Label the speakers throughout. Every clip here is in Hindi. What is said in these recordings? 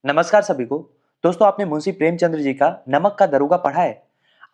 Speaker 1: नमस्कार सभी को। दोस्तों, आपने मुंशी प्रेमचंद्र जी का नमक का दरोगा पढ़ा है?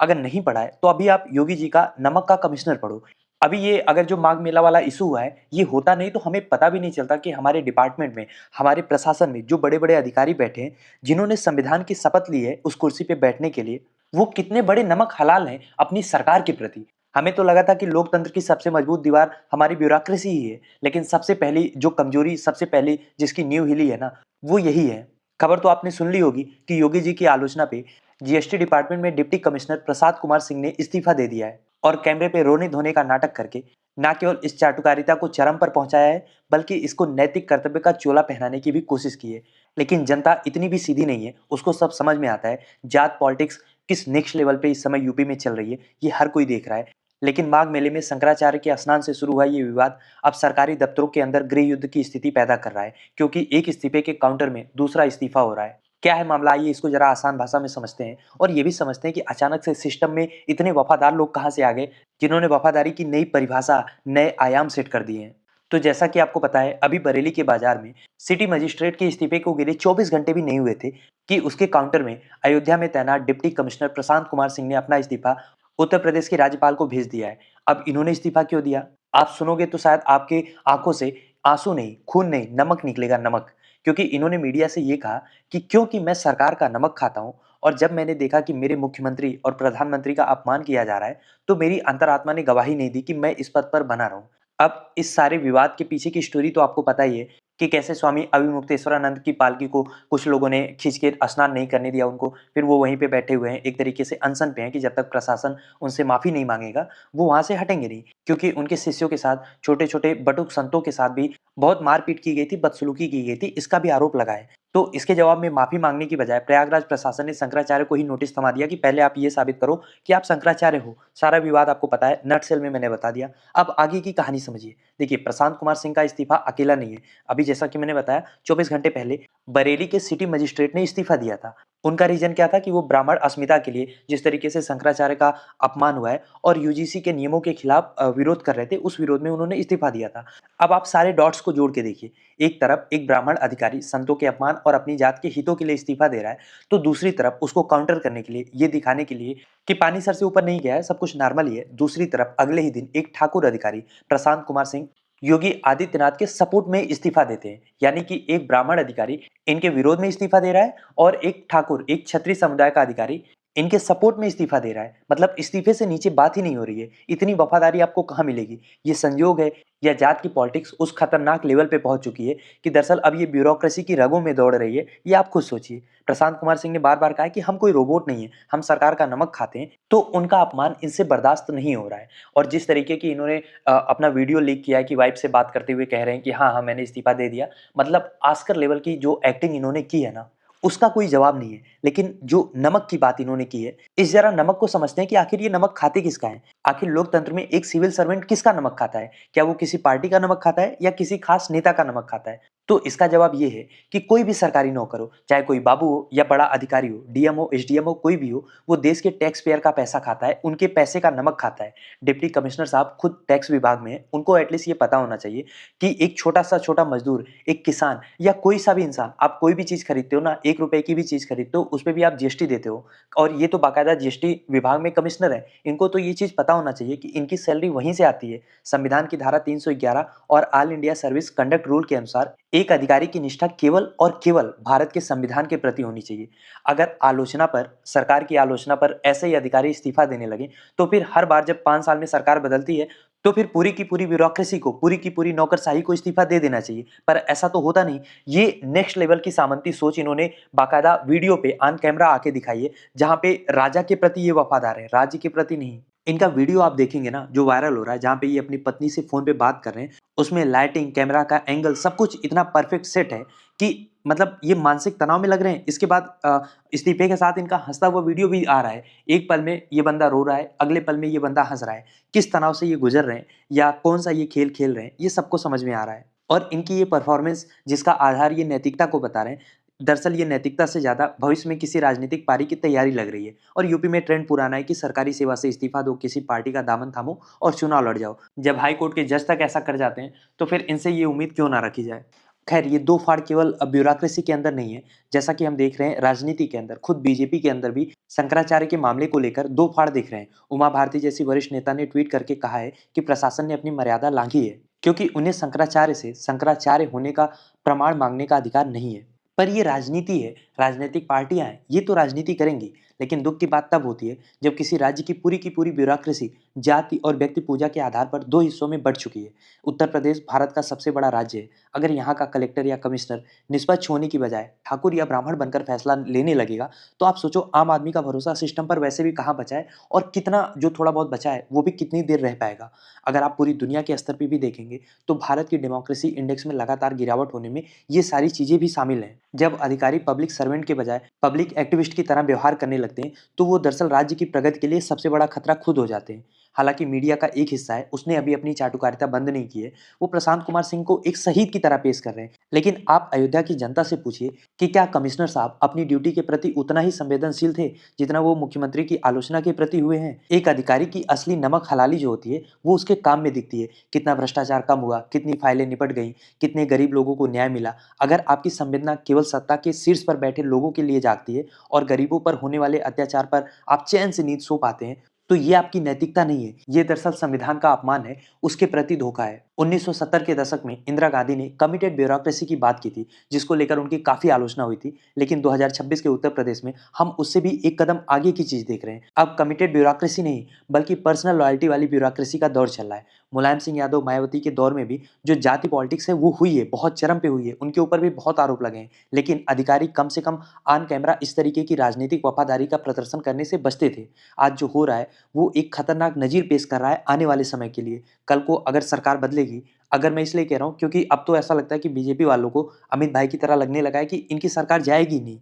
Speaker 1: अगर नहीं पढ़ा है तो अभी आप योगी जी का नमक का कमिश्नर पढ़ो। अभी ये अगर जो माघ मेला वाला इशू हुआ है, ये होता नहीं तो हमें पता भी नहीं चलता कि हमारे डिपार्टमेंट में, हमारे प्रशासन में जो बड़े बड़े अधिकारी बैठे हैं, जिन्होंने संविधान की शपथ ली है उस कुर्सी पे बैठने के लिए, वो कितने बड़े नमक हलाल हैं अपनी सरकार के प्रति। हमें तो लगा था कि लोकतंत्र की सबसे मजबूत दीवार हमारी ब्यूरोक्रेसी ही है, लेकिन सबसे पहली जो कमजोरी, सबसे पहली जिसकी नींव हिली है ना, वो यही है। खबर तो आपने सुन ली होगी कि योगी जी की आलोचना पे जीएसटी डिपार्टमेंट में डिप्टी कमिश्नर प्रसाद कुमार सिंह ने इस्तीफा दे दिया है और कैमरे पे रोने धोने का नाटक करके न केवल इस चाटुकारिता को चरम पर पहुंचाया है, बल्कि इसको नैतिक कर्तव्य का चोला पहनाने की भी कोशिश की है। लेकिन जनता इतनी भी सीधी नहीं है, उसको सब समझ में आता है। जात पॉलिटिक्स किस नेक्स्ट लेवल पे इस समय यूपी में चल रही है, ये हर कोई देख रहा है। लेकिन माघ मेले में शंकराचार्य के स्नान से शुरू हुआ ये विवाद अब सरकारी दफ्तरों के अंदर गृह युद्ध की स्थिति पैदा कर रहा है, क्योंकि एक इस्तीफे के काउंटर में दूसरा इस्तीफा हो रहा है। क्या है मामला, आइए इसको जरा आसान भाषा में समझते हैं और ये भी समझते हैं कि अचानक से सिस्टम में इतने वफादार लोग कहाँ से आ गए, जिन्होंने वफादारी की नई परिभाषा, नए आयाम सेट कर दिए हैं। तो जैसा कि आपको पता है, अभी बरेली के बाजार में सिटी मजिस्ट्रेट के इस्तीफे को गिरे 24 घंटे भी नहीं हुए थे कि उसके काउंटर में अयोध्या में तैनात डिप्टी कमिश्नर प्रशांत कुमार सिंह ने अपना इस्तीफा उत्तर प्रदेश के राज्यपाल को भेज दिया है। अब इन्होंने इस्तीफा क्यों दिया? आप सुनोगे तो शायद आपके आंखों से आंसू नहीं, खून नहीं, नमक निकलेगा, नमक। क्योंकि इन्होंने मीडिया से ये कहा कि क्योंकि मैं सरकार का नमक खाता हूं और जब मैंने देखा कि मेरे मुख्यमंत्री और प्रधानमंत्री का अपमान किया जा रहा है, तो मेरी अंतरात्मा ने गवाही नहीं दी कि मैं इस पद पर बना रहूं। अब इस सारे विवाद के पीछे की स्टोरी तो आपको पता ही है कि कैसे स्वामी अविमुक्तेश्वरानंद की पालकी को कुछ लोगों ने खींच के स्नान नहीं करने दिया उनको, फिर वो वहीं पे बैठे हुए हैं, एक तरीके से अनशन पे हैं कि जब तक प्रशासन उनसे माफी नहीं मांगेगा वो वहां से हटेंगे नहीं। क्योंकि उनके शिष्यों के साथ, छोटे छोटे बटुक संतों के साथ भी बहुत मारपीट की गई थी, बदसलूकी की गई थी, इसका भी आरोप लगा है। तो इसके जवाब में माफी मांगने की बजाय प्रयागराज प्रशासन ने शंकराचार्य को ही नोटिस थमा दिया कि पहले आप ये साबित करो कि आप शंकराचार्य हो। सारा विवाद आपको पता है, नटसेल में मैंने बता दिया। अब आगे की कहानी समझिए। देखिए, प्रशांत कुमार सिंह का इस्तीफा अकेला नहीं है। अभी जैसा कि मैंने बताया, 24 घंटे पहले बरेली के सिटी मजिस्ट्रेट ने इस्तीफा दिया था। उनका रीजन क्या था कि वो ब्राह्मण अस्मिता के लिए, जिस तरीके से शंकराचार्य का अपमान हुआ है और यूजीसी के नियमों के खिलाफ विरोध कर रहे थे, उस विरोध में उन्होंने इस्तीफा दिया था। अब आप सारे डॉट्स को जोड़ के देखिए। एक तरफ एक ब्राह्मण अधिकारी संतों के अपमान और अपनी जात के हितों के लिए इस्तीफा दे रहा है, तो दूसरी तरफ उसको काउंटर करने के लिए, ये दिखाने के लिए कि पानी सर से ऊपर नहीं गया है, सब कुछ नॉर्मल ही है, दूसरी तरफ अगले ही दिन एक ठाकुर अधिकारी प्रशांत कुमार सिंह योगी आदित्यनाथ के सपोर्ट में इस्तीफा देते हैं। यानी कि एक ब्राह्मण अधिकारी इनके विरोध में इस्तीफा दे रहा है और एक ठाकुर, एक क्षत्रिय समुदाय का अधिकारी इनके सपोर्ट में इस्तीफा दे रहा है। मतलब इस्तीफे से नीचे बात ही नहीं हो रही है। इतनी वफादारी आपको कहाँ मिलेगी? ये संयोग है या जात की पॉलिटिक्स उस खतरनाक लेवल पे पहुंच चुकी है कि दरअसल अब ये ब्यूरोक्रेसी की रगों में दौड़ रही है? ये आप खुद सोचिए। प्रशांत कुमार सिंह ने बार बार कहा है कि हम कोई रोबोट नहीं है, हम सरकार का नमक खाते हैं, तो उनका अपमान इनसे बर्दाश्त नहीं हो रहा है। और जिस तरीके की इन्होंने अपना वीडियो लीक किया है कि वाइफ से बात करते हुए कह रहे हैं कि हाँ हाँ मैंने इस्तीफा दे दिया, मतलब आस्कर लेवल की जो एक्टिंग इन्होंने की है ना, उसका कोई जवाब नहीं है। लेकिन जो नमक की बात इन्होंने की है, इस जरा नमक को समझते हैं कि आखिर ये नमक खाते किसका है। आखिर लोकतंत्र में एक सिविल सर्वेंट किसका नमक खाता है? क्या वो किसी पार्टी का नमक खाता है या किसी खास नेता का नमक खाता है? तो इसका जवाब ये है कि कोई भी सरकारी नौकर हो, चाहे कोई बाबू हो या बड़ा अधिकारी हो, डीएमओ, एसडीएमओ, कोई भी हो, वो देश के टैक्स पेयर का पैसा खाता है, उनके पैसे का नमक खाता है। डिप्टी कमिश्नर साहब खुद टैक्स विभाग में है, उनको एटलीस्ट ये पता होना चाहिए कि एक छोटा सा छोटा मजदूर, एक किसान या कोई सा भी इंसान, आप कोई भी चीज खरीदते हो ना, 1 रुपए की भी चीज खरीदते हो, उस पर भी आप जीएसटी देते हो। और ये तो बाकायदा जीएसटी विभाग में कमिश्नर है, इनको तो ये चीज पता होना चाहिए कि इनकी सैलरी वहीं से आती है। संविधान की धारा 311 और all India service conduct rule के अनुसार एक अधिकारी की निष्ठा केवल और केवल भारत के संविधान के प्रति होनी चाहिए। अगर आलोचना पर, सरकार की आलोचना पर ऐसे ही अधिकारी इस्तीफा देने लगे, तो फिर हर बार जब 5 साल में सरकार बदलती है, तो फिर पूरी की पूरी ब्यूरोक्रेसी को, पूरी की पूरी नौकरशाही को इस्तीफा दे देना चाहिए। पर ऐसा तो होता नहीं। ये नेक्स्ट लेवल की सामंती सोच इन्होंने बाकायदा वीडियो पे ऑन कैमरा आके दिखाई है, जहां पे राजा के प्रति ये वफादार है, राज्य के प्रति नहीं। इनका वीडियो आप देखेंगे ना, जो वायरल हो रहा है, जहाँ पे ये अपनी पत्नी से फोन पे बात कर रहे हैं, उसमें लाइटिंग, कैमरा का एंगल, सब कुछ इतना परफेक्ट सेट है कि मतलब ये मानसिक तनाव में लग रहे हैं। इसके बाद इस्तीफे के साथ इनका हंसता हुआ वीडियो भी आ रहा है। एक पल में ये बंदा रो रहा है, अगले पल में ये बंदा हंस रहा है। किस तनाव से ये गुजर रहे हैं या कौन सा ये खेल खेल रहे हैं, ये सबको समझ में आ रहा है। और इनकी ये परफॉर्मेंस, जिसका आधार ये नैतिकता को बता रहे हैं, दरअसल ये नैतिकता से ज्यादा भविष्य में किसी राजनीतिक पारी की तैयारी लग रही है। और यूपी में ट्रेंड पुराना है कि सरकारी सेवा से इस्तीफा दो, किसी पार्टी का दामन थामो और चुनाव लड़ जाओ। जब हाई कोर्ट के जज तक ऐसा कर जाते हैं, तो फिर इनसे ये उम्मीद क्यों ना रखी जाए। खैर ये दो फाड़ केवल ब्यूरोक्रेसी के अंदर नहीं है, जैसा कि हम देख रहे हैं राजनीति के अंदर, खुद बीजेपी के अंदर भी शंकराचार्य के मामले को लेकर दो फाड़ दिख रहे हैं। उमा भारती जैसी वरिष्ठ नेता ने ट्वीट करके कहा है कि प्रशासन ने अपनी मर्यादा लांघी है, क्योंकि उन्हें शंकराचार्य से शंकराचार्य होने का प्रमाण मांगने का अधिकार नहीं है। पर ये राजनीति है, राजनीतिक पार्टियां हैं, ये तो राजनीति करेंगी, लेकिन दुख की बात तब होती है जब किसी राज्य की पूरी ब्यूरोक्रेसी जाति और व्यक्ति पूजा के आधार पर दो हिस्सों में बंट चुकी है। उत्तर प्रदेश भारत का सबसे बड़ा राज्य है। अगर यहाँ का कलेक्टर या कमिश्नर निष्पक्ष होने की बजाय ठाकुर या ब्राह्मण बनकर फैसला लेने लगेगा, तो आप सोचो आम आदमी का भरोसा सिस्टम पर वैसे भी कहाँ बचा है, और कितना जो थोड़ा बहुत बचा है वो भी कितनी देर रह पाएगा। अगर आप पूरी दुनिया के स्तर पर भी देखेंगे तो भारत की डेमोक्रेसी इंडेक्स में लगातार गिरावट होने में ये सारी चीजें भी शामिल हैं। जब अधिकारी पब्लिक सर्वेंट के बजाय पब्लिक एक्टिविस्ट की तरह व्यवहार करने लगते हैं, तो वो दरअसल राज्य की प्रगति के लिए सबसे बड़ा खतरा खुद हो जाते हैं। हालांकि मीडिया का एक हिस्सा है, उसने अभी अपनी चाटुकारिता बंद नहीं की है, वो प्रशांत कुमार सिंह को एक शहीद की तरह पेश कर रहे हैं। लेकिन आप अयोध्या की जनता से पूछिए कि क्या कमिश्नर साहब अपनी ड्यूटी के प्रति उतना ही संवेदनशील थे जितना वो मुख्यमंत्री की आलोचना के प्रति हुए हैं। एक अधिकारी की असली नमक हलाली जो होती है वो उसके काम में दिखती है। कितना भ्रष्टाचार कम हुआ, कितनी फाइलें निपट गई, कितने गरीब लोगों को न्याय मिला। अगर आपकी संवेदना केवल सत्ता के शीर्ष पर बैठे लोगों के लिए जागती है और गरीबों पर होने वाले अत्याचार पर आप चैन से नींद सो पाते हैं, तो ये आपकी नैतिकता नहीं है, ये दरअसल संविधान का अपमान है, उसके प्रति धोखा है। 1970 के दशक में इंदिरा गांधी ने कमिटेड ब्यूरोक्रेसी की बात की थी, जिसको लेकर उनकी काफी आलोचना हुई थी। लेकिन 2026 के उत्तर प्रदेश में हम उससे भी एक कदम आगे की चीज देख रहे हैं। अब कमिटेड ब्यूरोक्रेसी नहीं बल्कि पर्सनल लॉयल्टी वाली ब्यूरोक्रेसी का दौर चल रहा है। मुलायम सिंह यादव मायावती के दौर में भी जो जाति पॉलिटिक्स है वो हुई है, बहुत चरम पे हुई है, उनके ऊपर भी बहुत आरोप लगे हैं। लेकिन अधिकारी कम से कम ऑन कैमरा इस तरीके की राजनीतिक वफादारी का प्रदर्शन करने से बचते थे। आज जो हो रहा है वो एक खतरनाक नज़ीर पेश कर रहा है आने वाले समय के लिए। कल को अगर सरकार बदलेगी, अगर मैं इसलिए कह रहा हूँ क्योंकि अब तो ऐसा लगता है कि बीजेपी वालों को अमित भाई की तरह लगने लगा है कि इनकी सरकार जाएगी नहीं।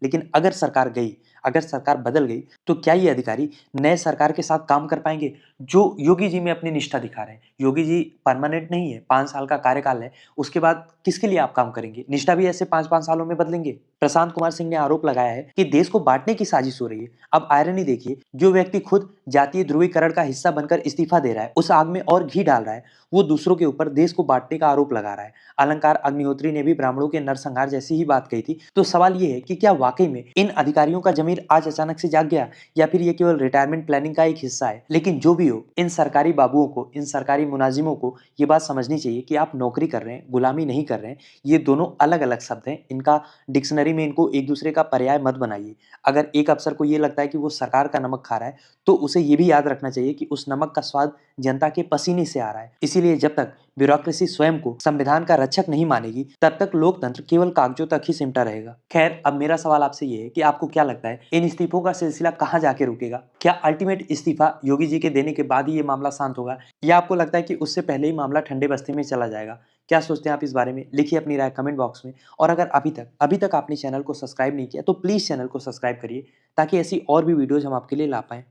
Speaker 1: लेकिन अगर सरकार गई, अगर सरकार बदल गई, तो क्या ये अधिकारी नए सरकार के साथ काम कर पाएंगे? जो योगी जी में अपनी निष्ठा दिखा रहे हैं, योगी जी परमानेंट नहीं है, 5 साल का कार्यकाल है, उसके बाद किसके लिए आप काम करेंगे? निष्ठा भी ऐसे 5-5 सालों में बदलेंगे? प्रशांत कुमार सिंह ने आरोप लगाया है कि देश को बांटने की साजिश हो रही है। अब आयरनी देखिए, जो व्यक्ति खुद जातीय ध्रुवीकरण का हिस्सा बनकर इस्तीफा दे रहा है, उस आग में और घी डाल रहा है, वो दूसरों के ऊपर देश को बांटने का आरोप लगा रहा है। अलंकार अग्निहोत्री ने भी ब्राह्मणों के नरसंहार जैसी ही बात कही थी। तो सवाल ये है कि क्या वाकई में इन अधिकारियों का जमीर आज अचानक से जाग गया, या फिर ये केवल रिटायरमेंट प्लानिंग का एक हिस्सा है? लेकिन जो भी हो, इन सरकारी बाबुओं को, इन सरकारी मुलाजिमों को ये बात समझनी चाहिए कि आप नौकरी कर रहे हैं, गुलामी नहीं कर रहे हैं। ये दोनों अलग अलग शब्द हैं, इनका डिक्शनरी में इनको एक दूसरे का पर्याय मत बनाइए। अगर एक अफसर को ये लगता है कि वो सरकार का नमक खा रहा है, तो उसे ये भी याद रखना चाहिए कि उस नमक का स्वाद जनता के पसीने से आ रहा है। इसीलिए जब तक ब्यूरोक्रेसी स्वयं को संविधान का रक्षक नहीं मानेगी, तब तक लोकतंत्र केवल कागजों तक ही सिमटा रहेगा। खैर, अब मेरा सवाल आपसे ये है कि आपको क्या लगता है, इन इस्तीफों का सिलसिला कहाँ जाके रुकेगा? क्या अल्टीमेट इस्तीफा योगी जी के देने के बाद ही ये मामला शांत होगा, या आपको लगता है कि उससे पहले ही मामला ठंडे बस्ते में चला जाएगा? क्या सोचते हैं आप इस बारे में? लिखिए अपनी राय कमेंट बॉक्स में। और अगर अभी तक आपने चैनल को सब्सक्राइब नहीं किया, तो प्लीज चैनल को सब्सक्राइब करिए, ताकि ऐसी और भी वीडियोज हम आपके लिए ला पाएं।